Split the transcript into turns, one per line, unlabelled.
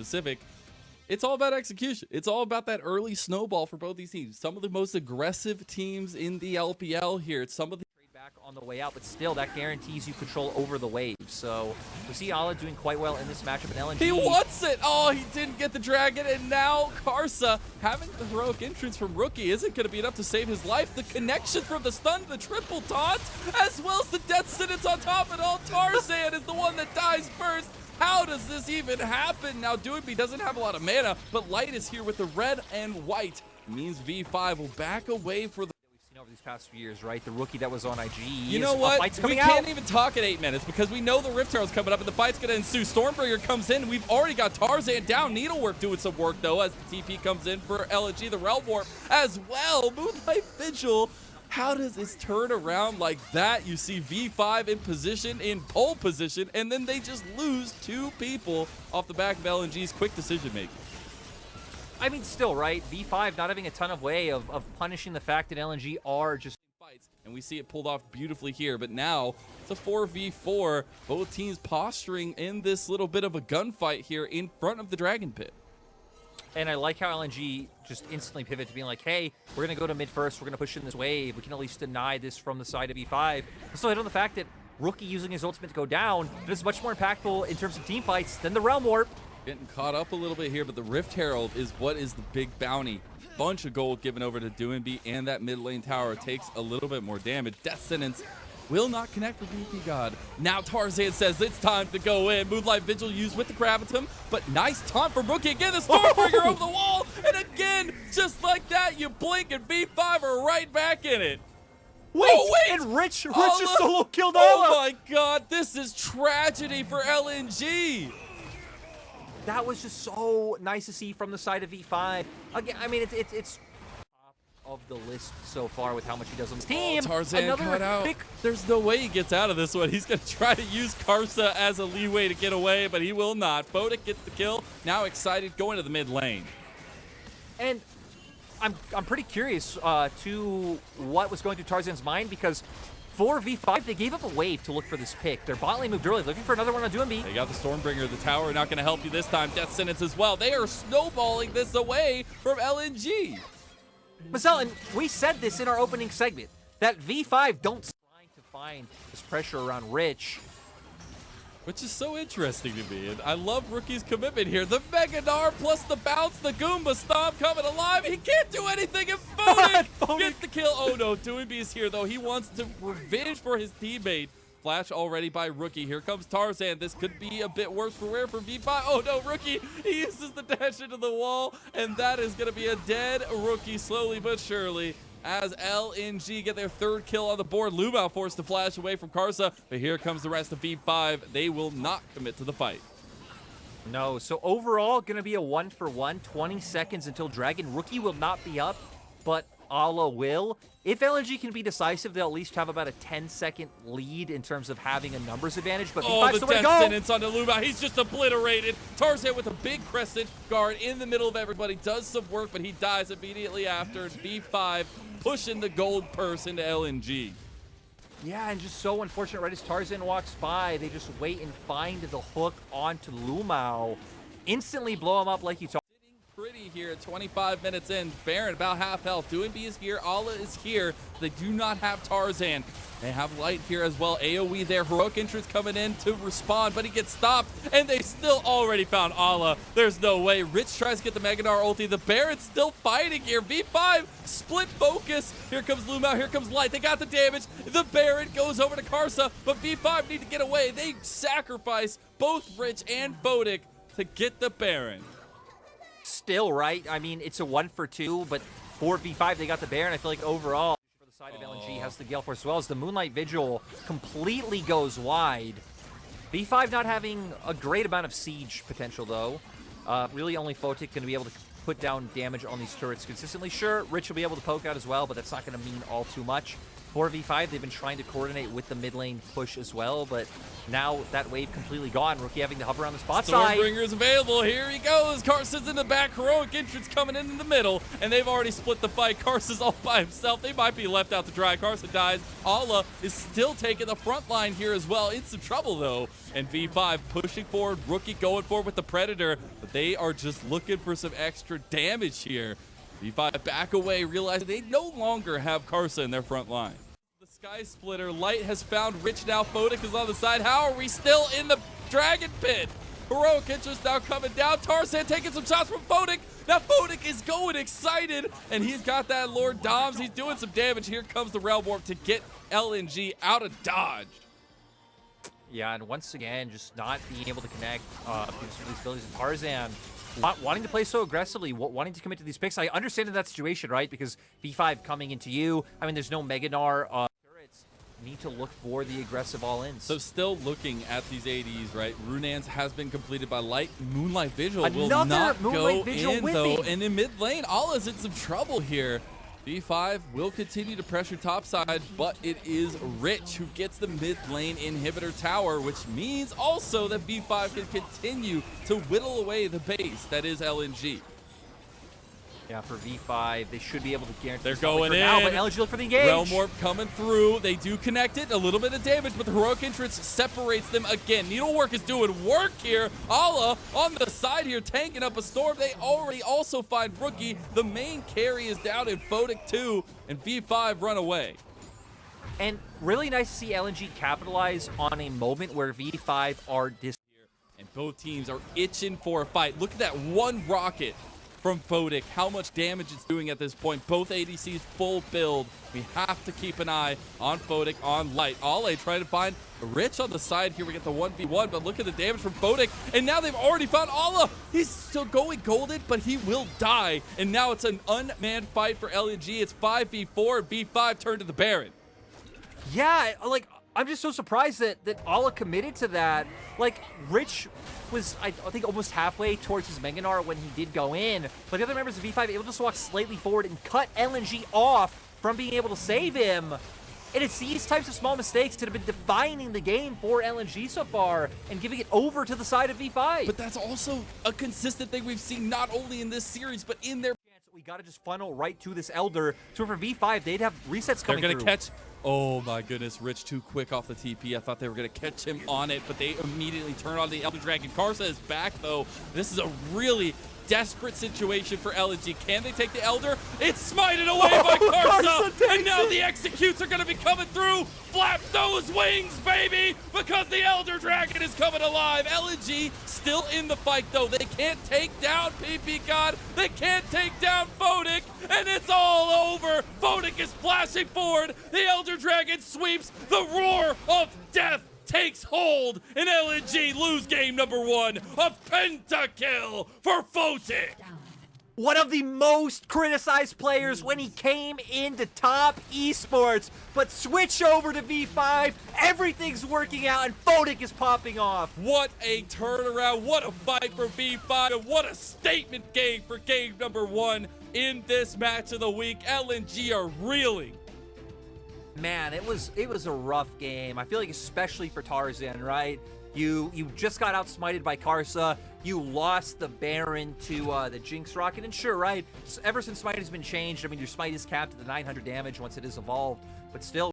specific. It's all about execution. It's all about that early snowball for both these teams. Some of the most aggressive teams in the LPL here. It's some of the
trade back on the way out, but still that guarantees you control over the wave. So we see Ala doing quite well in this matchup in LNG.
He wants it. Oh, he didn't get the dragon, and now Karsa having the heroic entrance from Rookie isn't going to be enough to save his life. The connection from the stun, the triple taunt, as well as the death sentence on top of it all. Tarzan is the one that dies first. How does this even happen? Now, Doinby doesn't have a lot of mana, but Light is here with the red and white. It means V5 will back away for the...
We've seen over these past few years, right? The Rookie that was on IG.
You know what? We can't even talk at 8 minutes because we know the Rift Herald's coming up and the fight's going to ensue. Stormbringer comes in. We've already got Tarzan down. Needlework doing some work, though, as the TP comes in for LNG, the Realm Warp as well. Moonlight Vigil. How does this turn around like that? You see V5 in position, in pole position, and then they just lose 2 people off the back of LNG's quick decision making.
I mean, still, right? V5 not having a ton of way of punishing the fact that LNG are just
fights, and we see it pulled off beautifully here, but now it's a 4v4. Both teams posturing in this little bit of a gunfight here in front of the Dragon Pit.
And I like how LNG just instantly pivot to being like, hey, we're going to go to mid first. We're going to push in this wave. We can at least deny this from the side of V5. So hit on the fact that Rookie using his ultimate to go down is much more impactful in terms of team fights than the Realm Warp.
Getting caught up a little bit here, but the Rift Herald is what is the big bounty. Bunch of gold given over to Doinby, and that mid lane tower takes a little bit more damage. Death Sentence will not connect with BP God. Now Tarzan says it's time to go in. Moonlight Vigil used with the Gravitum, but nice taunt from Rookie. Again, the Stormbringer over the wall, and again, just like that, you blink and V5 are right back in it.
Wait, and Rich just solo killed Ala.
Oh my God, this is tragedy for LNG.
That was just so nice to see from the side of V5. Again, I mean, it's top of the list so far with how much he does on his team.
Tarzan cut out. There's no way he gets out of this one. He's going to try to use Karsa as a leeway to get away, but he will not. Bodic gets the kill. Now excited, going to the mid lane.
And I'm pretty curious to what was going through Tarzan's mind, because for V5, they gave up a wave to look for this pick. Their bot lane moved early, looking for another one on Doinby.
They got the Stormbringer, the tower, not going to help you this time. Death Sentence as well. They are snowballing this away from LNG.
Marcel, and we said this in our opening segment, that V5 don't try to find this pressure around Rich.
Which is so interesting to me, and I love Rookie's commitment here. The Megadar plus the bounce, the Goomba Stomp coming alive. He can't do anything, and Bodic gets the kill. Oh no, Doinby is here though. He wants to revenge for his teammate. Flash already by Rookie. Here comes Tarzan. This could be a bit worse for wear for V5. Oh no, Rookie, he uses the dash into the wall, and that is going to be a dead Rookie slowly but surely. As LNG get their 3rd kill on the board. Lumao forced to flash away from Karsa, but here comes the rest of V5. They will not commit to the fight.
No, so overall, going to be a 1-for-1, 20 seconds until Dragon. Rookie will not be up, but Ala will. If LNG can be decisive, they'll at least have about a 10-second lead in terms of having a numbers advantage, but V5's the way to go.
Death Sentence onto Lumao. He's just obliterated. Tarzan with a big crescent guard in the middle of everybody. Does some work, but he dies immediately after. V5 pushing the gold purse into LNG.
Yeah, and just so unfortunate, right as Tarzan walks by, they just wait and find the hook onto Lumao. Instantly blow him up like you talked.
Pretty here at 25 minutes in. Baron about half health. Doinby is here. Ala is here. They do not have Tarzan. They have Light here as well. AoE there. Heroic entrance coming in to respond, but he gets stopped, and they still already found Ala. There's no way. Rich tries to get the Megadar ulti. The Baron's still fighting here. V5 split focus. Here comes Lumao. Here comes Light. They got the damage. The Baron goes over to Karsa, but V5 need to get away. They sacrifice both Rich and Bodic to get the Baron.
Still, right? I mean, it's a 1-for-2, but for V5, they got the Baron. I feel like overall, for the side of LNG, has the Gale Force as well as the Moonlight Vigil completely goes wide. V5 not having a great amount of siege potential, though. Really only Photic going to be able to put down damage on these turrets consistently. Sure, Rich will be able to poke out as well, but that's not going to mean all too much. 4v5, they've been trying to coordinate with the mid lane push as well, but now that wave completely gone. Rookie having to hover on the spot side.
Stormbringer's available. Here he goes. Carson's in the back. Heroic entrance coming in the middle, and they've already split the fight. Carson's all by himself. They might be left out to dry. Carson dies. Ala is still taking the front line here as well. In some trouble, though. And V5 pushing forward. Rookie going forward with the Predator, but they are just looking for some extra damage here. V5 back away, realizing they no longer have Carson in their front line. The Sky Splitter, Light has found Rich now. Photic is on the side. How are we still in the Dragon Pit? Heroic interest now coming down. Tarzan taking some shots from Photic. Now Photic is going excited, and he's got that Lord Doms. He's doing some damage. Here comes the Realm Warp to get LNG out of dodge.
Yeah, and once again, just not being able to connect these abilities. And Tarzan wanting to play so aggressively, wanting to commit to these picks. I understand in that situation, right? Because V5 coming into you, I mean, there's no Meganar. Turrets need to look for the aggressive all-ins.
So still looking at these ADs, right? Runans has been completed by Light. Moonlight Vigil will
Another
not
Moonlight
go
Vigil
in,
with
though.
him.
And in mid lane, Allah's in some trouble here. V5 will continue to pressure topside, but it is Rich who gets the mid lane inhibitor tower, which means also that V5 can continue to whittle away the base that is LNG.
Yeah, for V5, they should be able to guarantee.
They're going in.
Now, but LNG look for the engage.
Realm Warp coming through. They do connect it. A little bit of damage, but the Heroic Entrance separates them again. Needlework is doing work here. Allah on the side here, tanking up a storm. They already also find Rookie. The main carry is down in Photic 2, and V5 run away.
And really nice to see LNG capitalize on a moment where V5 are dis.
And both teams are itching for a fight. Look at that one rocket from Photic, how much damage it's doing at this point. Both ADCs full build. We have to keep an eye on Photic, on Light. Ale trying to find Rich on the side here. We get the 1v1, but look at the damage from Photic. And now they've already found Allah. He's still going golden, but he will die. And now it's an unmanned fight for LNG. It's 5v4, and V5 turn to the Baron.
Yeah, like, I'm just so surprised that Allah committed to that. Like, Rich was, I think, almost halfway towards his Meganar when he did go in, but the other members of V5 able to just walk slightly forward and cut LNG off from being able to save him. And it's these types of small mistakes that have been defining the game for LNG so far and giving it over to the side of V5.
But that's also a consistent thing we've seen not only in this series, but in their...
We got to just funnel right to this Elder. So for V5, they'd have resets coming
They're
through.
going to catch... Oh my goodness, Rich too quick off the TP. I thought they were going to catch him on it, but they immediately turn on the Elder Dragon. Karsa is back, though. This is a really desperate situation for LNG. Can they take the Elder? It's smited away by Karsa, and now the executes are going to be coming through. Flap those wings, baby, because the Elder Dragon is coming alive. LNG still in the fight, though. They can't take down PP God. They can't take down Photic, and it's all over. Photic is flashing forward. The Elder Dragon sweeps. The roar of death takes hold, and LNG lose game number 1. A pentakill for Photic.
One of the most criticized players when he came into top esports, but switch over to V5, everything's working out, and Photic is popping off.
What a turnaround, what a fight for V5, and what a statement game for game number 1 in this match of the week. LNG are reeling.
Man, it was a rough game. I feel like especially for Tarzan, right? You just got outsmited by Karsa. You lost the Baron to the Jinx Rocket. And sure, right, ever since Smite has been changed, I mean, your Smite is capped at the 900 damage once it is evolved. But still,